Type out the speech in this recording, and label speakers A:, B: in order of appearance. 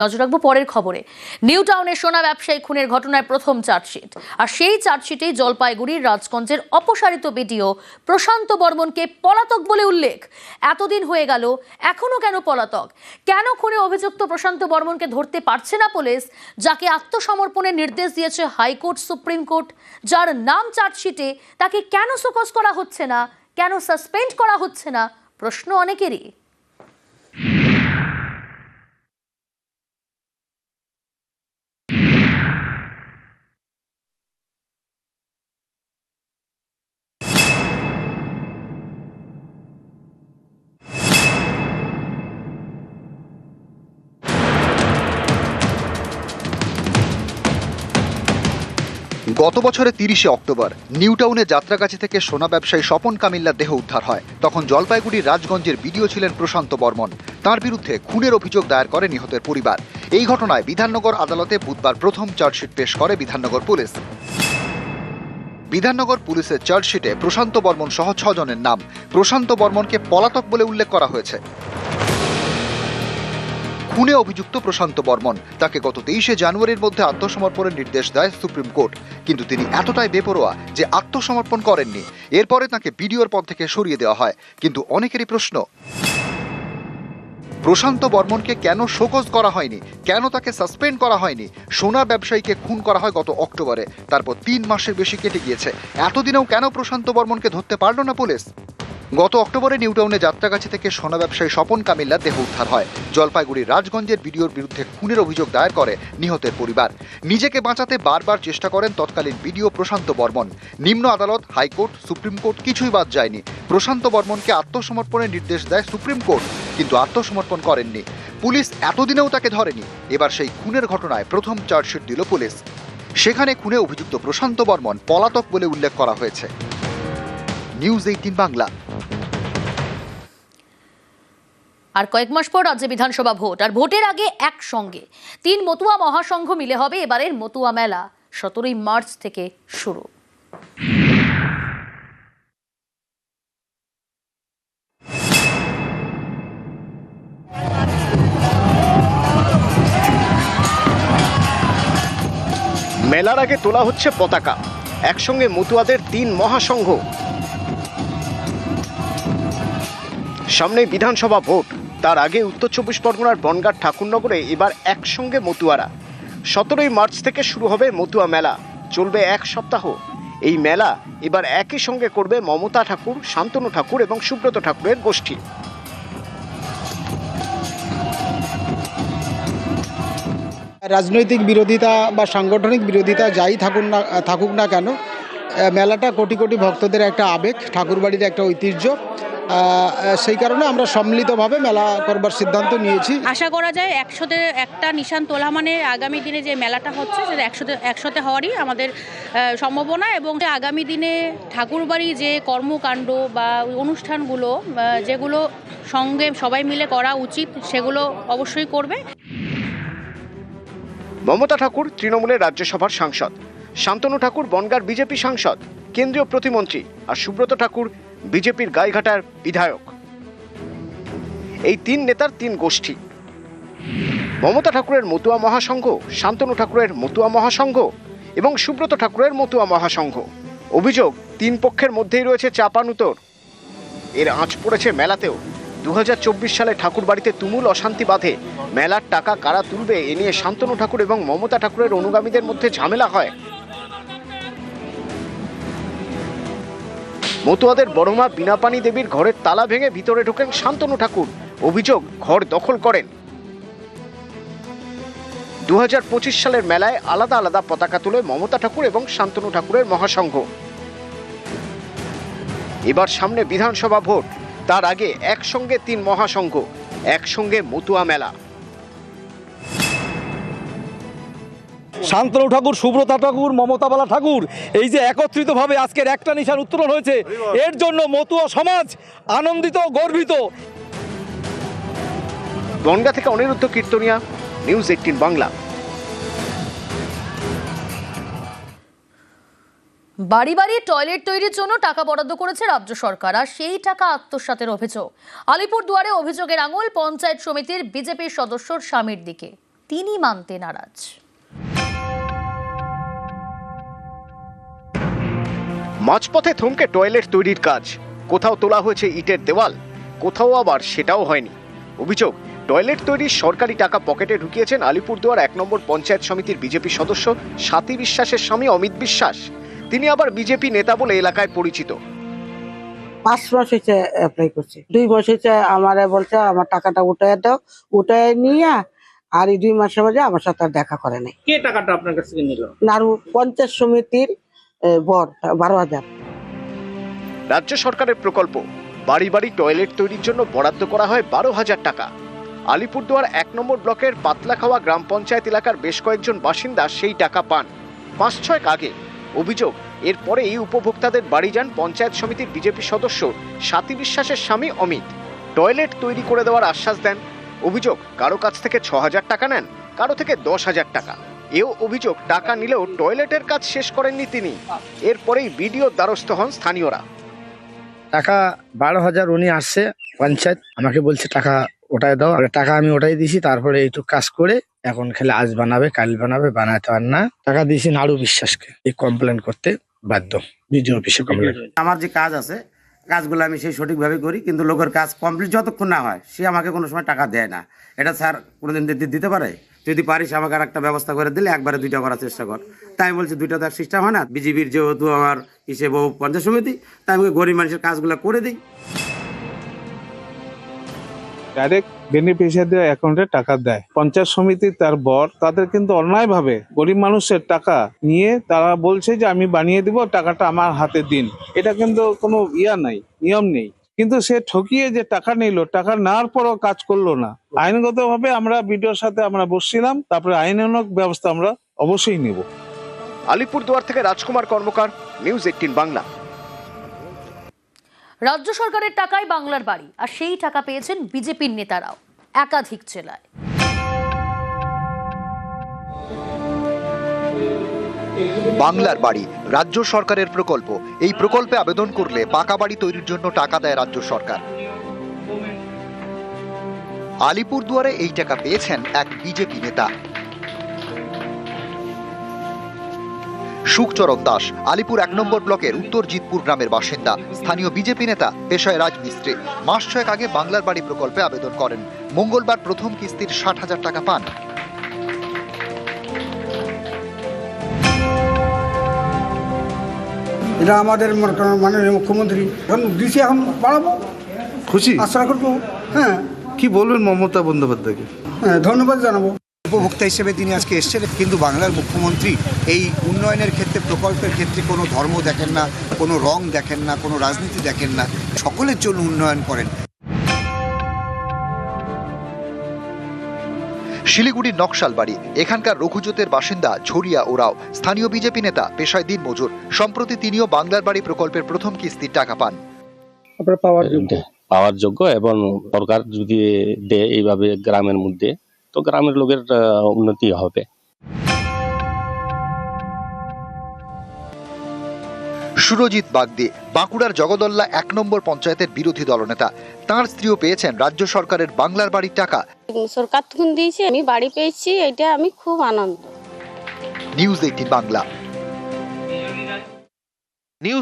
A: নজর রাখবো পরের খবরে। নিউ টাউনের সোনা ব্যবসায়ী খুনের ঘটনায় প্রথম চার্জশিট, আর সেই চার্জশিটেই জলপাইগুড়ির রাজগঞ্জের অপসারিত বিডিও প্রশান্ত বর্মনকে পলাতক বলে উল্লেখ। এতদিন হয়ে গেল, এখনো কেন পলাতক? কেন খুনে অভিযুক্ত প্রশান্ত বর্মনকে ধরতে পারছে না পুলিশ, যাকে আত্মসমর্পণের নির্দেশ দিয়েছে হাইকোর্ট, সুপ্রিম কোর্ট? যার নাম চার্জশিটে, তাকে কেন শোকজ করা হচ্ছে না, কেন সাসপেন্ড করা হচ্ছে না, প্রশ্ন অনেকেরই।
B: গত বছরের 30শে অক্টোবর নিউ টাউনে যাত্রাগাছি থেকে সোনা ব্যবসায়ী স্বপন কামিল্লার দেহ উদ্ধার হয়। তখন জলপাইগুড়ির রাজগঞ্জের বিডিও ছিলেন প্রশান্ত বর্মন। তার বিরুদ্ধে খুনের অভিযোগ দায়ের করে নিহতের পরিবার। এই ঘটনায় বিধাননগর আদালতে বুধবার প্রথম চার্জশিট পেশ করে বিধাননগর পুলিশ। বিধাননগর পুলিশের চার্জশিটে প্রশান্ত বর্মন সহ 6 জনের নাম। প্রশান্ত বর্মনকে পলাতক বলে উল্লেখ করা হয়েছে। খুনে অভিযুক্ত প্রশান্ত বর্মন, তাকে গত 23শে জানুয়ারির মধ্যে আত্মসমর্পণের নির্দেশ দেয় সুপ্রিম কোর্ট। কিন্তু তিনি এতটাই বেপরোয়া যে আত্মসমর্পণ করেননি। এরপরে তাকে বিডিওর পদ থেকে সরিয়ে দেওয়া হয়। কিন্তু অনেকেরই প্রশ্ন, প্রশান্ত বর্মনকে কেন শোকজ করা হয়নি, কেন তাকে সাসপেন্ড করা হয়নি? সোনা ব্যবসায়ীকে খুন করা হয় গত অক্টোবরে, তারপর 3 মাসের বেশি কেটে গিয়েছে। এতদিনেও কেন প্রশান্ত বর্মনকে ধরতে পারল না পুলিশ? গত অক্টোবরে নিউ টাউনে যাত্রাগাছি থেকে সোনা ব্যবসায়ী স্বপন কামিল্লার দেহ উদ্ধার হয়। জলপাইগুড়ির রাজগঞ্জের বিডিওর বিরুদ্ধে খুনের অভিযোগ দায়ের করে নিহতের পরিবার। নিজেকে বাঁচাতে বারবার চেষ্টা করেন তৎকালীন বিডিও প্রশান্ত বর্মন। নিম্ন আদালত, হাইকোর্ট, সুপ্রিম কোর্ট কিছুই বাদ যায়নি। প্রশান্ত বর্মনকে আত্মসমর্পণের নির্দেশ দেয় সুপ্রিম কোর্ট, কিন্তু আত্মসমর্পণ করেননি পুলিশ। এতদিনেও তাকে ধরেনি। এবার সেই খুনের ঘটনায় প্রথম চার্জশিট দিল পুলিশ। সেখানে খুনে অভিযুক্ত প্রশান্ত বর্মন পলাতক বলে উল্লেখ করা হয়েছে। নিউজ 18 বাংলা।
A: আর কয়েক মাস পর রাজ্যে বিধানসভা ভোট, আর ভোটের আগে একসঙ্গে 3 মতুয়া মহাসংঘ মিলে হবে এবারের মতুয়া মেলা। 17ই মার্চ থেকে শুরু।
C: মেলার আগে তোলা হচ্ছে পতাকা, একসঙ্গে মতুয়াদের 3 মহাসংঘ। সামনে বিধানসভা ভোট, তার আগে উত্তর 24 পরগনার বনগাঁ ঠাকুরনগরে এবার একসঙ্গে মতুয়ারা। 17ই মার্চ থেকে শুরু হবে মতুয়া মেলা, চলবে 1 সপ্তাহ। এই মেলা এবার একই সঙ্গে করবে মমতা ঠাকুর, শান্তনু ঠাকুর এবং সুব্রত ঠাকুরের গোষ্ঠী।
D: রাজনৈতিক বিরোধিতা বা সাংগঠনিক বিরোধিতা যাই থাকুক না কেন, মেলাটা কোটি কোটি ভক্তদের একটা আবেগ, ঠাকুরবাড়ির একটা ঐতিহ্য। সেই কারণে আমরা সম্মিলিতভাবে মেলা করবার সিদ্ধান্ত নিয়েছি।
E: আশা করা যায় 100তে একটা নিশান তোলা মানে আগামী দিনে যে মেলাটা হচ্ছে সেটা 100তে হওয়ারই আমাদের সম্ভাবনা। এবং আগামী দিনে ঠাকুরবাড়ি যে কর্মকাণ্ড বা অনুষ্ঠানগুলো যেগুলো সঙ্গে সবাই মিলে করা উচিত, সেগুলো অবশ্যই করবে।
C: মমতা ঠাকুর তৃণমূলের রাজ্যসভার সাংসদ, শান্তনু ঠাকুর বনগাঁর বিজেপি সাংসদ, কেন্দ্রীয় প্রতিমন্ত্রী, আর সুব্রত ঠাকুর বিজেপির গাইঘাটার বিধায়ক। এই 3 নেতার 3 গোষ্ঠী। মমতা ঠাকুরের মতুয়া মহাসংঘ, শান্তনু ঠাকুরের মতুয়া মহাসংঘ এবং সুব্রত ঠাকুরের মতুয়া মহাসংঘ। অভিযোগ, 3 পক্ষের মধ্যেই রয়েছে চাপানুতোর। এর আঁচ পড়েছে মেলাতেও। 2024 সালে ঠাকুরবাড়িতে তুমুল অশান্তি বাধে। মেলার টাকা কারা তুলবে এ নিয়ে শান্তনু ঠাকুর এবং মমতা ঠাকুরের অনুগামীদের মধ্যে ঝামেলা হয়। মতুয়াদের বড়মা বিনাপানি দেবীর ঘরের তালা ভেঙে ভিতরে ঢোকেন শান্তনু ঠাকুর। অভিযোগ, ঘর দখল করেন। 2025 সালের মেলায় আলাদা আলাদা পতাকা তুলে মমতা ঠাকুর এবং শান্তনু ঠাকুরের মহাসংঘ। এবার সামনে বিধানসভা ভোট, তার আগে একসঙ্গে 3 মহাসংঘ, একসঙ্গে মতুয়া মেলা।
F: শান্তনু ঠাকুর, সুব্রত ঠাকুর, মমতাবালা ঠাকুর, এই যে একত্রিতভাবে আজকের একটা নিশান উত্তোলন হয়েছে, এর জন্য মতুয়া সমাজ আনন্দিত, গর্বিত।
C: বনগাঁ থেকে অনিরুদ্ধ কীর্তনিয়া, নিউজ 18 বাংলা।
A: বাড়ি বাড়ি টয়লেট তৈরির জন্য টাকা বরাদ্দ করেছে রাজ্য সরকার, আর সেই টাকা আত্মসাতের অভিযোগ। আলিপুরদুয়ারে অভিযোগের আঙুল পঞ্চায়েত সমিতির বিজেপি সদস্যর স্বামীর দিকে। তিনি মানতে নারাজ।
C: মাঝপথে থমকে টয়লেট তৈরির কাজ, কোথাও তোলা হয়েছে ইটের দেওয়াল, কোথাও আবার সেটাও হয়নি। অভিযোগ, টয়লেট তৈরির সরকারি টাকা পকেটে ঢুকিয়েছেন আলিপুরদুয়ার 1 নম্বর পঞ্চায়েত সমিতির বিজেপি সদস্য স্বাতী বিশ্বাসের স্বামী অমিত বিশ্বাস। তিনি আবার বিজেপি নেতা বলে এলাকায় পরিচিত।
G: 5 মাস হয়েছে অ্যাপ্লাই করছি, 2 মাস হয়েছে আমারে বলছে আমার টাকাটা উঠায় দাও, উঠায় নিয়ে আর এই 2 মাসের মধ্যে আমার সাথে আর দেখা করে নাই।
H: কে টাকাটা আপনার কাছ থেকে নিল?
G: নারু পঞ্চায়েত সমিতির বর 12,000।
C: রাজ্য সরকারের প্রকল্প বাড়ি বাড়ি টয়লেট তৈরির জন্য বরাদ্দ করা হয় 12,000 টাকা। আলিপুরদুয়ার 1 নম্বর ব্লকের পাতলাখাওয়া গ্রাম পঞ্চায়েত এলাকার বেশ কয়েকজন বাসিন্দা সেই টাকা পান 5-6 আগে। অভিযোগ, এরপরে এই উপভোক্তাদের বাড়ি যান পঞ্চায়েত সমিতির বিজেপি সদস্য স্বাতী বিশ্বাসের স্বামী অমিত। টয়লেট তৈরি করে দেওয়ার আশ্বাস দেন। অভিযোগ, কারো কাছ থেকে 6,000 টাকা নেন, কারো থেকে 10,000 টাকা। এও অভিযোগ, টাকা নিলেও টয়লেটের কাজ শেষ করেননি তিনি। এরপরেই বিডিওর দ্বারস্থ হন স্থানীয়রা।
I: টাকা 12,000 উনি আসছে পঞ্চায়েত, আমাকে বলছে টাকা ওটাই দাও, টাকা আমি ওটাই দিছি। তারপরে এইটুকু কাজ করে এখন খেলে আজ বানাবে কাল বানাবে, বানাতে পার না। টাকা দিয়েছি নাড়ু বিশ্বাসকে, এই কমপ্লেন করতে বাধ্য, বিডিও অফিসে কমপ্লেন।
J: আমার যে কাজ আছে কাজগুলো আমি সেই সঠিকভাবে করি, কিন্তু লোকের কাজ কমপ্লিট যতক্ষণ না হয় সে আমাকে কোনো সময় টাকা দেয় না। এটা স্যার কোনোদিন দিতে পারে? যদি পারিস আমাকে আর একটা ব্যবস্থা করে দিলে একবারে 2টা করার চেষ্টা কর। তাই আমি বলছি 2টা তো এক সিস্টেম হয় না। বিজেপির যেহেতু আমার হিসেবে পঞ্চায়েত সমিতি, তাই আমি গরিব মানুষের কাজগুলো করে দিই।
K: ডাইরেক্ট বেনিফিশিয়ারিদের অ্যাকাউন্টে টাকা দেয় পঞ্চায়েত সমিতি, তার বর। তাদের কিন্তু অন্যায়ভাবে গরিব মানুষের টাকা নিয়ে তারা বলছে যে আমি বানিয়ে দিব, টাকাটা আমার হাতে দিন। এটা কিন্তু কোনো নাই, নিয়ম নেই। কিন্তু সে ঠকিয়ে যে টাকা নিল, টাকা নেওয়ার পরও কাজ করলো না। আইনগতভাবে আমরা বিডিওর সাথে আমরা বসছিলাম, তারপরে আইনানুগ ব্যবস্থা আমরা অবশ্যই নেব।
C: আলিপুরদুয়ার থেকে রাজকুমার কর্মকার, নিউজ 18 বাংলা।
A: রাজ্য সরকারের টাকায় বাংলার বাড়ি, আর সেই টাকা পেয়েছেন বিজেপির নেতারাও একাধিক জেলায়।
B: বাংলার বাড়ি রাজ্য সরকারের প্রকল্প। এই প্রকল্পে আবেদন করলে পাকা বাড়ি তৈরির জন্য টাকা দেয় রাজ্য সরকার। আলিপুরদুয়ারে এই টাকা পেয়েছেন এক বিজেপি নেতা, সুখচরণ দাস। আলিপুর 1 নম্বর ব্লকের উত্তর জিতপুর গ্রামের বাসিন্দা, স্থানীয় বিজেপি নেতা, পেশায় রাজমিস্ত্রি। মাস 6 আগে বাংলার বাড়ি প্রকল্পে আবেদন করেন। মঙ্গলবার প্রথম কিস্তির 60,000 টাকা পান।
D: এটা আমাদের মাননীয় মুখ্যমন্ত্রী এখন দিছে, এখন বাড়াবো,
K: খুশি
D: আশা করবো। হ্যাঁ,
K: কি বলবেন মমতা বন্দ্যোপাধ্যায়কে?
D: হ্যাঁ, ধন্যবাদ জানাবো।
L: উপভোক্তা হিসেবে তিনি আজকে এসছেন, কিন্তু বাংলার মুখ্যমন্ত্রী এই উন্নয়নের ক্ষেত্রে, প্রকল্পের ক্ষেত্রে কোনো ধর্ম দেখেন না, কোনো রং দেখেন না, কোনো রাজনীতি দেখেন না, সকলের জন্য উন্নয়ন করেন।
B: শিলিগুড়ির নকশালবাড়ি, এখানকার রঘুজোতের বাসিন্দা ঝরিয়া ওরাও, স্থানীয় বিজেপি নেতা, পেশায় দিনমজুর। সম্প্রতি তিনিও বাংলার বাড়ি প্রকল্পের প্রথম কিস্তির টাকা পান।
M: পাওয়ার যোগ্য, এবং সরকার যদি দেয় এইভাবে গ্রামের মধ্যে, তো গ্রামের লোকের উন্নতি হবে।
B: সুরজিৎ বাগদি, বাঁকুড়ার জগদল্লা 1 নম্বর পঞ্চায়েতের বিরোধী দলনেতা। তাঁর স্ত্রীও পেয়েছেন রাজ্য সরকারের বাংলার বাড়ির টাকা।
E: সরকার তখন দিয়েছে, আমি বাড়ি পেয়েছি, এটা আমি খুব আনন্দ।
B: নিউজ 18 বাংলা।
N: নিউজ